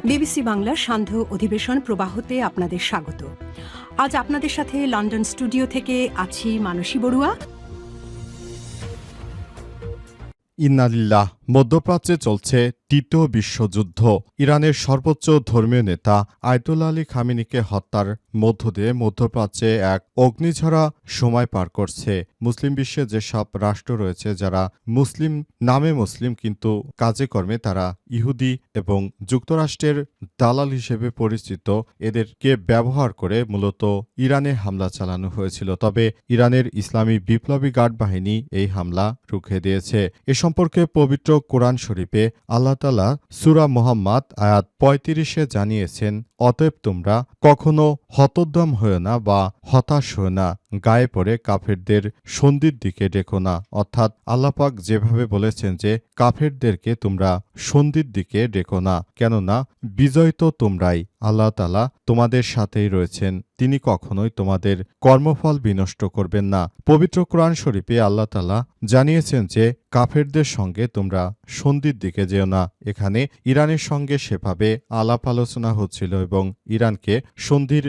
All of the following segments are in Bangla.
বিবিসি বাংলার সান্ধ্য অধিবেশন প্রবাহতে আপনাদের স্বাগত। আজ আপনাদের সাথে লন্ডন স্টুডিও থেকে আছি মানসী বড়ুয়া। ইন্নালিল্লাহ। মধ্যপ্রাচ্যে চলছে তৃতীয় বিশ্বযুদ্ধ। ইরানের সর্বোচ্চ ধর্মীয় নেতা আয়াতুল্লাহ আলী খামেনিকে হত্যার মধ্য দিয়ে মধ্যপ্রাচ্যে এক অগ্নিঝরা সময় পার করছে। মুসলিম বিশ্বে যেসব রাষ্ট্র রয়েছে যারা নামে মুসলিম কিন্তু কাজে কর্মে তারা ইহুদি এবং যুক্তরাষ্ট্রের দালাল হিসেবে পরিচিত, এদেরকে ব্যবহার করে মূলত ইরানে হামলা চালানো হয়েছিল। তবে ইরানের ইসলামী বিপ্লবী গার্ড বাহিনী এই হামলা রুখে দিয়েছে। এ সম্পর্কে পবিত্র কোরআন শরীফে আল্লাহ তাআলা সূরা মুহাম্মদ আয়াত ৩৫-এ জানিয়েছেন, অতএব তোমরা কখনো হতোদ্যম হয়ো না বা হতাশ হয়ো না, গায়ে পড়ে কাফেরদের সন্ধির দিকে ডেকো না। অর্থাৎ আল্লাহ পাক যেভাবে বলেছেন যে কাফেরদেরকে তোমরা সন্ধির দিকে ডেকো না, কেননা বিজয় তো তোমরাই। আল্লাহ তাআলা তোমাদের সাথেই রয়েছেন, তিনি কখনোই তোমাদের কর্মফল বিনষ্ট করবেন না। পবিত্র কোরআন শরীফে আল্লাহ তাআলা জানিয়েছেন যে কাফেরদের সঙ্গে তোমরা সন্ধির দিকে যেও না। এখানে ইরানের সঙ্গে সেভাবে আলাপ আলোচনা হচ্ছিল এবং ইরানকে সন্ধির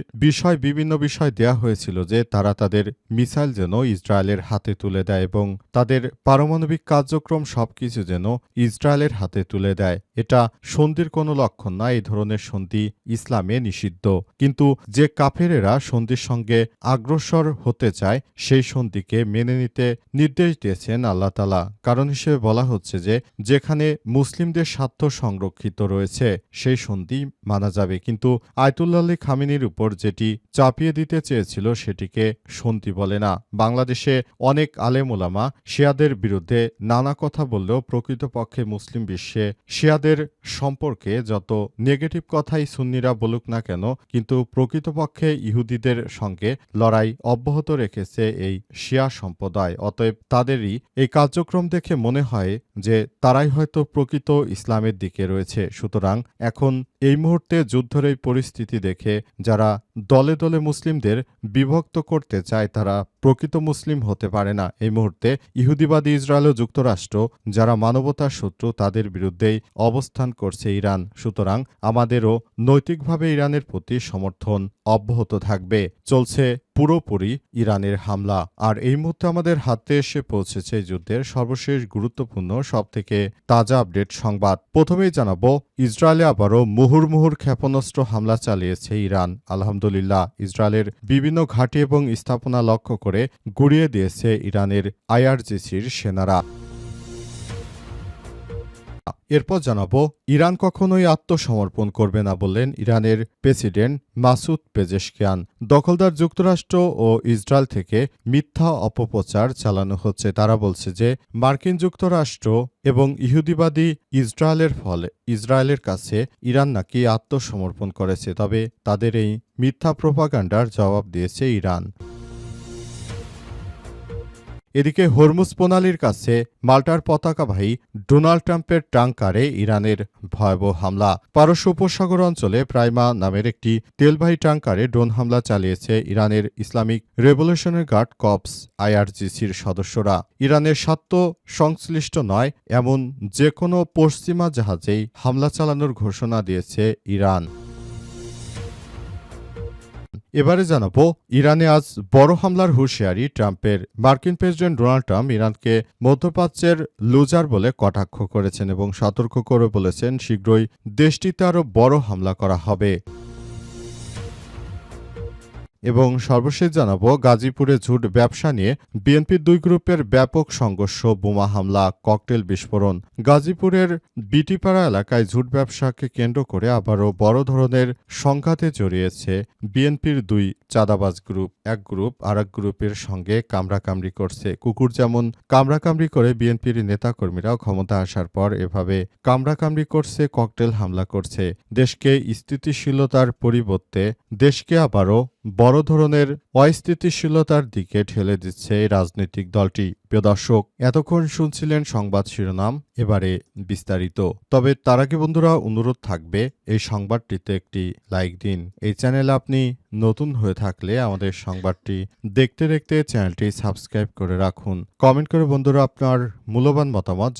বিভিন্ন বিষয় দেয়া হয়েছিল যে তারা তাদের মিসাইল যেন ইসরায়েলের হাতে তুলে দেয় এবং তাদের পারমাণবিক কার্যক্রম সবকিছু যেন ইসরায়েলের হাতে তুলে দেয়। এটা সন্ধির কোনো লক্ষণ না, এই ধরনের সন্ধি ইসলামে নিষিদ্ধ। কিন্তু যে কাফেরেরা সন্ধির সঙ্গে অগ্রসর হতে চায় সেই সন্ধিকে মেনে নিতে নির্দেশ দিয়েছেন আল্লাহ তাআলা। কারণ হিসেবে বলা হচ্ছে যে যেখানে মুসলিমদের স্বার্থ সংরক্ষিত রয়েছে সেই সন্ধি মানা যাবে, কিন্তু আয়াতুল্লাহ আলী খামেনির উপর যেটি চাপিয়ে দিতে চেয়েছিল সেটিকে সন্ধি বলে না। বাংলাদেশে অনেক আলেম ওলামা শিয়াদের বিরুদ্ধে নানা কথা বললেও প্রকৃতপক্ষে মুসলিম বিশ্বে শিয়াদের সম্পর্কে যত নেগেটিভ কথাই সুন্নিরা বলুক না কেন, কিন্তু প্রকৃতপক্ষে ইহুদিদের সঙ্গে লড়াই অব্যাহত রেখেছে এই শিয়া সম্প্রদায়। অতএব তাদেরই এই কার্যক্রম দেখে মনে হয় যে তারাই হয়তো প্রকৃত ইসলামের দিকে রয়েছে। সুতরাং এখন এই মুহূর্তে যুদ্ধের এই পরিস্থিতি দেখে যারা দলে দলে মুসলিমদের বিভক্ত করতে চায় তারা প্রকৃত মুসলিম হতে পারে না। এই মুহূর্তে ইহুদিবাদী ইসরায়েল ও যুক্তরাষ্ট্র যারা মানবতার শত্রু তাদের বিরুদ্ধেই অবস্থান করছে ইরান। সুতরাং আমাদেরও নৈতিকভাবে ইরানের প্রতি সমর্থন অব্যাহত থাকবে। চলছে পুরোপুরি ইরানের হামলা। আর এই মুহূর্তে আমাদের হাতে এসে পৌঁছেছে যুদ্ধের সর্বশেষ গুরুত্বপূর্ণ সবথেকে তাজা আপডেট সংবাদ। প্রথমেই জানাবো ইসরায়েলে আবারও মুহুর্মুহুর ক্ষেপণাস্ত্র হামলা চালিয়েছে ইরান। আলহামদুলিল্লাহ, ইসরায়েলের বিভিন্ন ঘাঁটি এবং স্থাপনা লক্ষ্য করে গুড়িয়ে দিয়েছে ইরানের আইআরজিসির সেনারা। এরপর জানাবো ইরান কখনোই আত্মসমর্পণ করবে না বললেন ইরানের প্রেসিডেন্ট মাসুদ পেজেশকিয়ান। দখলদার যুক্তরাষ্ট্র ও ইসরায়েল থেকে মিথ্যা অপপ্রচার চালানো হচ্ছে। তারা বলছে যে মার্কিন যুক্তরাষ্ট্র এবং ইহুদিবাদী ইসরায়েলের ফলে ইসরায়েলের কাছে ইরান নাকি আত্মসমর্পণ করেছে। তবে তাদের এই মিথ্যা প্রোপাগান্ডার জবাব দিয়েছে ইরান। এদিকে হরমুজ প্রণালীর কাছে মাল্টার পতাকাবাহী ডোনাল্ড ট্রাম্পের ট্যাঙ্কারে ইরানের ভয়াবহ হামলা। পারস্য উপসাগর অঞ্চলে প্রাইমা নামের একটি তেলবাহী ট্যাঙ্কারে ড্রোন হামলা চালিয়েছে ইরানের ইসলামিক রেভলিউশনারি গার্ড কর্পস আইআরজিসির সদস্যরা। ইরানের স্বার্থ সংশ্লিষ্ট নয় এমন যে কোনো পশ্চিমা জাহাজেই হামলা চালানোর ঘোষণা দিয়েছে ইরান। এবারে জানাবো ইরানে আজ বড় হামলার হুঁশিয়ারি ট্রাম্পের। মার্কিন প্রেসিডেন্ট ডোনাল্ড ট্রাম্প ইরানকে মধ্যপ্রাচ্যের লুজার বলে কটাক্ষ করেছেন এবং সতর্ক করে বলেছেন শীঘ্রই দেশটিতে আরও বড় হামলা করা হবে। এবং সর্বশেষ জানাবো গাজীপুরে ঝুট ব্যবসা নিয়ে বিএনপির দুই গ্রুপের ব্যাপক সংঘর্ষ, বোমা হামলা, ককটেল বিস্ফোরণ। গাজীপুরের বিটিপাড়া এলাকায় ঝুট ব্যবসাকে কেন্দ্র করে আবারও বড় ধরনের সংঘাতে জড়িয়েছে বিএনপির দুই চাঁদাবাজ গ্রুপ। এক গ্রুপ আরেক গ্রুপের সঙ্গে কামড়াকামড়ি করছে। কুকুর যেমন কামড়াকামড়ি করে বিএনপির নেতাকর্মীরাও ক্ষমতা আসার পর এভাবে কামড়াকামড়ি করছে, ককটেল হামলা করছে। দেশকে স্থিতিশীলতার পরিবর্তে দেশকে আবারও বড় ধরনের অস্থিতিশীলতার দিকে ঠেলে দিচ্ছে এই রাজনৈতিক দলটি। প্রিয় দর্শক, এতক্ষণ শুনছিলেন সংবাদ শিরোনাম, এবারে বিস্তারিত। তবে তার আগে বন্ধুরা অনুরোধ থাকবে এই সংবাদটিতে একটি লাইক দিন। এই চ্যানেলে আপনি নতুন হয়ে থাকলে আমাদের সংবাদটি দেখতে দেখতে চ্যানেলটি সাবস্ক্রাইব করে রাখুন। কমেন্ট করে বন্ধুরা আপনার মূল্যবান মতামত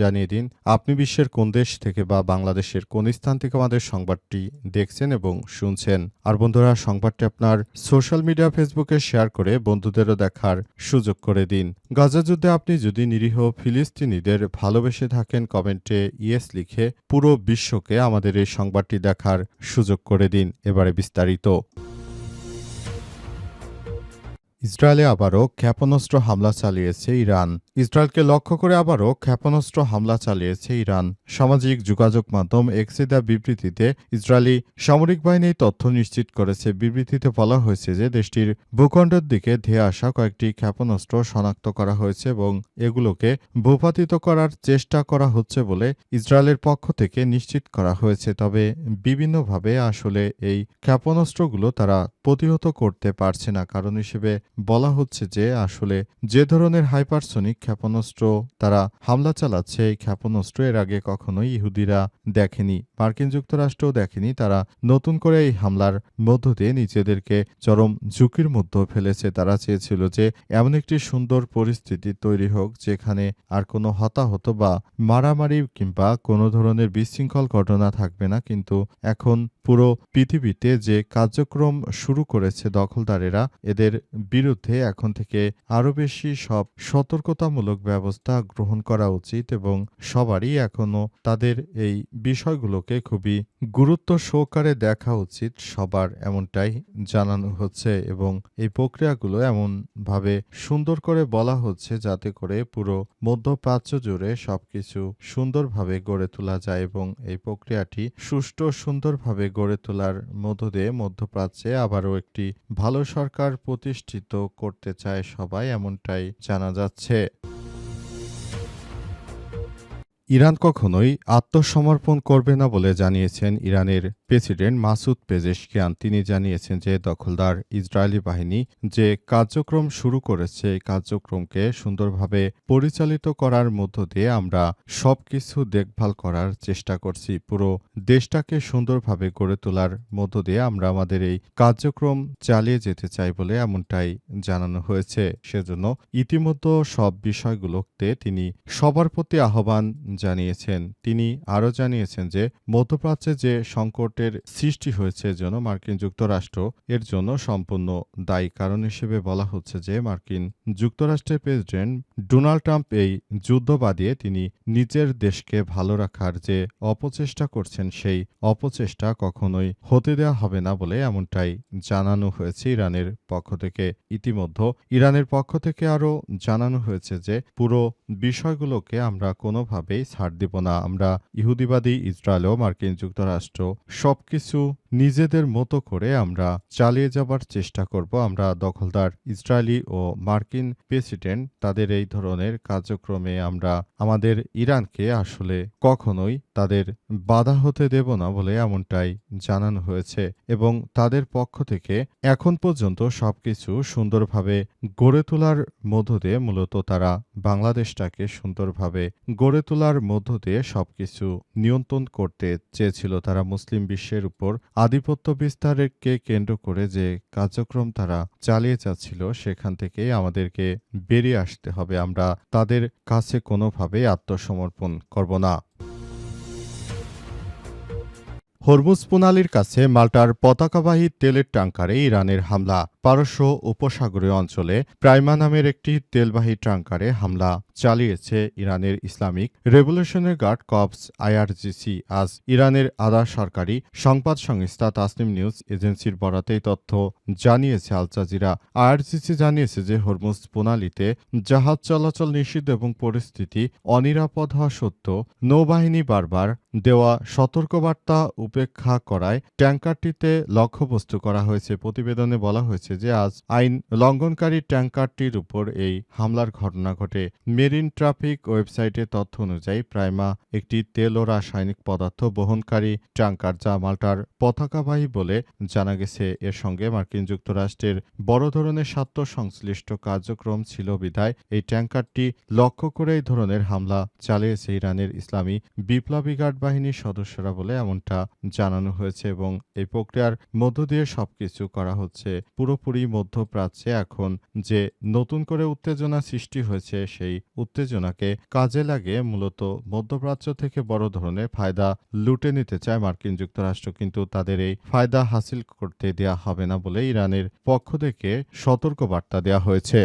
জানিয়ে দিন আপনি বিশ্বের কোন দেশ থেকে বা বাংলাদেশের কোন স্থান থেকে আমাদের সংবাদটি দেখছেন এবং শুনছেন। আর বন্ধুরা সংবাদটি আপনার সোশ্যাল মিডিয়া ফেসবুকে শেয়ার করে বন্ধুদেরও দেখার সুযোগ করে দিন। গাজা যুদ্ধে আপনি যদি নিরীহ ফিলিস্তিনিদের ভালোবেসে থাকেন কমেন্টে ইয়েস লিখে পুরো বিশ্বকে আমাদের এই সংবাদটি দেখার সুযোগ করে দিন। এবারে বিস্তারিত। ইসরায়েলে আবারও ক্ষেপণাস্ত্র হামলা চালিয়েছে ইরান। ইসরায়েলকে লক্ষ্য করে আবারও ক্ষেপণাস্ত্র হামলা চালিয়েছে ইরান। সামাজিক যোগাযোগ মাধ্যম এক্সে দেওয়া বিবৃতিতে ইসরায়েলি সামরিক বাহিনী তথ্য নিশ্চিত করেছে। বিবৃতিতে বলা হয়েছে যে দেশটির ভূখণ্ডের দিকে ধেয়ে আসা কয়েকটি ক্ষেপণাস্ত্র শনাক্ত করা হয়েছে এবং এগুলোকে ভূপাতিত করার চেষ্টা করা হচ্ছে বলে ইসরায়েলের পক্ষ থেকে নিশ্চিত করা হয়েছে। তবে বিভিন্নভাবে আসলে এই ক্ষেপণাস্ত্রগুলো তারা প্রতিহত করতে পারছে না। কারণ হিসেবে বলা হচ্ছে যে আসলে যে ধরনের হাইপারসনিক ক্ষেপণাস্ত্র তারা হামলা চালাচ্ছে, এই ক্ষেপণাস্ত্র এর আগে কখনোই ইহুদিরা দেখেনি, মার্কিন যুক্তরাষ্ট্রও দেখেনি। তারা নতুন করে এই হামলার মধ্য দিয়ে নিজেদেরকে চরম ঝুঁকির মধ্যে ফেলেছে। তারা চেয়েছিল যে এমন একটি সুন্দর পরিস্থিতি তৈরি হোক যেখানে আর কোনো হতাহত বা মারামারি কিংবা কোনো ধরনের বিশৃঙ্খল ঘটনা থাকবে না। কিন্তু এখন পুরো পৃথিবীতে যে কার্যক্রম শুরু করেছে দখলদারেরা, এদের বিরুদ্ধে এখন থেকে আরও বেশি সব সতর্কতামূলক ব্যবস্থা গ্রহণ করা উচিত এবং সবারই এখনও তাদের এই বিষয়গুলোকে খুবই গুরুত্ব সহকারে দেখা উচিত সবার, এমনটাই জানানো হচ্ছে। এবং এই প্রক্রিয়াগুলো এমনভাবে সুন্দর করে বলা হচ্ছে যাতে করে পুরো মধ্যপ্রাচ্য জুড়ে সবকিছু সুন্দরভাবে গড়ে তোলা যায় এবং এই প্রক্রিয়াটি সুষ্ঠু সুন্দরভাবে গড়ে তোলার মধ্য দিয়ে মধ্যপ্রাচ্যে আবারও একটি ভালো সরকার প্রতিষ্ঠিত করতে চায় সবাই, এমনটাই জানা যাচ্ছে। ইরান কখনোই আত্মসমর্পণ করবে না বলে জানিয়েছেন ইরানের প্রেসিডেন্ট মাসুদ পেজেশকিয়ান। তিনি জানিয়েছেন যে দখলদার ইসরায়েলি বাহিনী যে কার্যক্রম শুরু করেছে এই কার্যক্রমকে সুন্দরভাবে পরিচালিত করার মধ্য দিয়ে আমরা সবকিছু দেখভাল করার চেষ্টা করছি। পুরো দেশটাকে সুন্দরভাবে গড়ে তোলার মধ্য দিয়ে আমরা আমাদের এই কার্যক্রম চালিয়ে যেতে চাই বলে এমনটাই জানানো হয়েছে। সেজন্য ইতিমধ্যে সব বিষয়গুলোতে তিনি সবার প্রতি আহ্বান জানিয়েছেন। তিনি আরও জানিয়েছেন যে মধ্যপ্রাচ্যে যে সংকটের সৃষ্টি হয়েছে জন্য মার্কিন যুক্তরাষ্ট্র এর জন্য সম্পূর্ণ দায়ী। কারণ হিসেবে বলা হচ্ছে যে মার্কিন যুক্তরাষ্ট্রের প্রেসিডেন্ট ডোনাল্ড ট্রাম্প এই যুদ্ধ বাদিয়ে তিনি নিজের দেশকে ভালো রাখার যে অপচেষ্টা করছেন সেই অপচেষ্টা কখনোই হতে দেওয়া হবে না বলে এমনটাই জানানো হয়েছে ইরানের পক্ষ থেকে। ইতিমধ্যে ইরানের পক্ষ থেকে আরও জানানো হয়েছে যে পুরো বিষয়গুলোকে আমরা কোনোভাবেই ছাড় দিব না। আমরা ইহুদিবাদী ইসরায়েল ও মার্কিন যুক্তরাষ্ট্র সবকিছু নিজেদের মতো করে আমরা চালিয়ে যাবার চেষ্টা করব। আমরা দখলদার ইসরায়েলি ও মার্কিন প্রেসিডেন্ট তাদের এই ধরনের কার্যক্রমে আমরা আমাদের ইরানকে আসলে কখনোই তাদের বাধা হতে দেব না বলে এমনটাই জানানো হয়েছে। এবং তাদের পক্ষ থেকে এখন পর্যন্ত সবকিছু সুন্দরভাবে গড়ে তোলার মধ্য দিয়ে মূলত তারা বাংলাদেশটাকে সুন্দরভাবে গড়ে তোলার মধ্য দিয়ে সবকিছু নিয়ন্ত্রণ করতে চেয়েছিল। তারা মুসলিম বিশ্বের উপর আধিপত্য বিস্তারকে কেন্দ্র করে যে কার্যক্রম তারা চালিয়ে যাচ্ছিল সেখান থেকে আমাদেরকে বেরিয়ে আসতে হবে। আমরা তাদের কাছে কোনোভাবেই আত্মসমর্পণ করব না। হরমুজ প্রণালীর কাছে মাল্টার পতাকাবাহী তেলের ট্যাঙ্কারে ইরানের হামলা। পারস্য উপসাগরীয় অঞ্চলে প্রাইমা নামের একটি তেলবাহী ট্যাঙ্কারে হামলা চালিয়েছে ইরানের Islamic revolutionary guard corps IRGC. আজ ইরানের আধা সরকারি সংবাদ সংস্থা তাসনিম নিউজ এজেন্সির বরাতে এই তথ্য জানিয়েছে আল জাজিরা। আইআরজিসি জানিয়েছে যে হরমুজ প্রণালীতে জাহাজ চলাচল নিষিদ্ধ এবং পরিস্থিতি অনিরাপদ হওয়া সত্ত্বেও নৌবাহিনী বারবার দেওয়া সতর্কবার্তা উপেক্ষা করায় ট্যাঙ্কারটিতে লক্ষ্যবস্তু করা হয়েছে। প্রতিবেদনে বলা হয়েছে হয়েছে যে আজ আইন লঙ্ঘনকারী ট্যাঙ্কারটির উপর এই হামলার ঘটনা ঘটে। মেরিন ট্রাফিক ওয়েবসাইটে তথ্য অনুযায়ী প্রাইমা একটি তেল ও রাসায়নিক পদার্থ বহনকারী ট্যাঙ্কার, যা মাল্টার পতাকাবাহী বলে জানা গেছে। এর সঙ্গে মার্কিন যুক্তরাষ্ট্রের বড় ধরনের স্বার্থ সংশ্লিষ্ট কার্যক্রম ছিল বিধায় এই ট্যাঙ্কারটি লক্ষ্য করে এই ধরনের হামলা চালিয়েছে ইরানের ইসলামী বিপ্লবী গার্ড বাহিনীর সদস্যরা বলে এমনটা জানানো হয়েছে। এবং এই প্রক্রিয়ার মধ্য দিয়ে সবকিছু করা হচ্ছে পুরোপুরি মধ্যপ্রাচ্যে এখন যে নতুন করে উত্তেজনা সৃষ্টি হয়েছে, সেই উত্তেজনাকে কাজে লাগিয়ে মূলত মধ্যপ্রাচ্য থেকে বড় ধরনের ফায়দা লুটে নিতে চায় মার্কিন যুক্তরাষ্ট্র। কিন্তু তাদের এই ফায়দা হাসিল করতে দেয়া হবে না বলে ইরানের পক্ষ থেকে সতর্কবার্তা দেওয়া হয়েছে।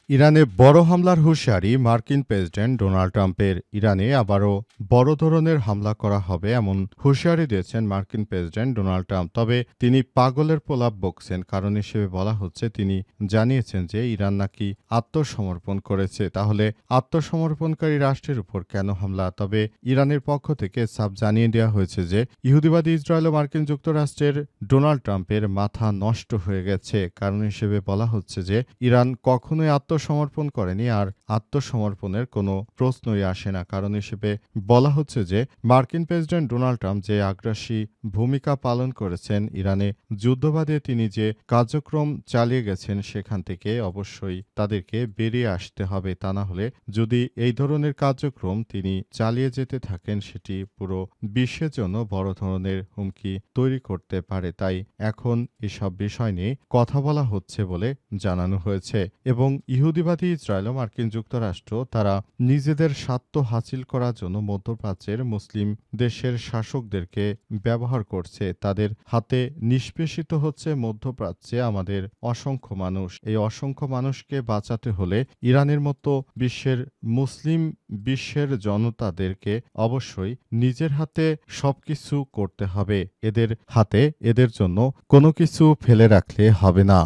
ইরানে বড় হামলার হুঁশিয়ারি মার্কিন প্রেসিডেন্ট ডোনাল্ড ট্রাম্পের। ইরানে আবারও বড় ধরনের হামলা করা হবে এমন হুঁশিয়ারি দিয়েছেন মার্কিন প্রেসিডেন্ট ডোনাল্ড ট্রাম্প। তবে তিনি পাগলের প্রলাপ বকছেন। কারণ হিসেবে বলা হচ্ছে, তিনি জানিয়েছেন যে ইরান নাকি আত্মসমর্পণ করেছে। তাহলে আত্মসমর্পণকারী রাষ্ট্রের উপর কেন হামলা? তবে ইরানের পক্ষ থেকে সাফ জানিয়ে দেওয়া হয়েছে যে ইহুদিবাদী ইসরায়েল ও মার্কিন যুক্তরাষ্ট্রের ডোনাল্ড ট্রাম্পের মাথা নষ্ট হয়ে গেছে। কারণ হিসেবে বলা হচ্ছে যে ইরান কখনোই আত্মসমর্পণ করেনি, আর আত্মসমর্পণের কোনো প্রশ্নই আসে না। কারণ হিসেবে বলা হচ্ছে যে মার্কিন প্রেসিডেন্ট ডোনাল্ড ট্রাম্প যে আগ্রাসী ভূমিকা পালন করেছেন ইরানে যুদ্ধবাদে, তিনি যে কার্যক্রম চালিয়ে গেছেন, সেখান থেকে অবশ্যই তাদেরকে বেরিয়ে আসতে হবে। তা না হলে যদি এই ধরনের কার্যক্রম তিনি চালিয়ে যেতে থাকেন, সেটি পুরো বিশ্বের জন্য বড় ধরনের হুমকি তৈরি করতে পারে। তাই এখন এসব বিষয় নিয়ে কথা বলা হচ্ছে বলে জানানো হয়েছে। এবং ইহুদিবাদী ইসরায়েল ও মার্কিন যুক্তরাষ্ট্র তারা নিজেদের স্বার্থ হাসিল করার জন্য মধ্যপ্রাচ্যের মুসলিম দেশের শাসকদেরকে ব্যবহার করছে। তাদের হাতে নিষ্পেষিত হচ্ছে মধ্যপ্রাচ্যে আমাদের অসংখ্য মানুষ। এই অসংখ্য মানুষকে বাঁচাতে হলে ইরানের মতো বিশ্বের জনতাদেরকে অবশ্যই নিজের হাতে সবকিছু করতে হবে। এদের হাতে এদের জন্য কোনো কিছু ফেলে রাখলে হবে না।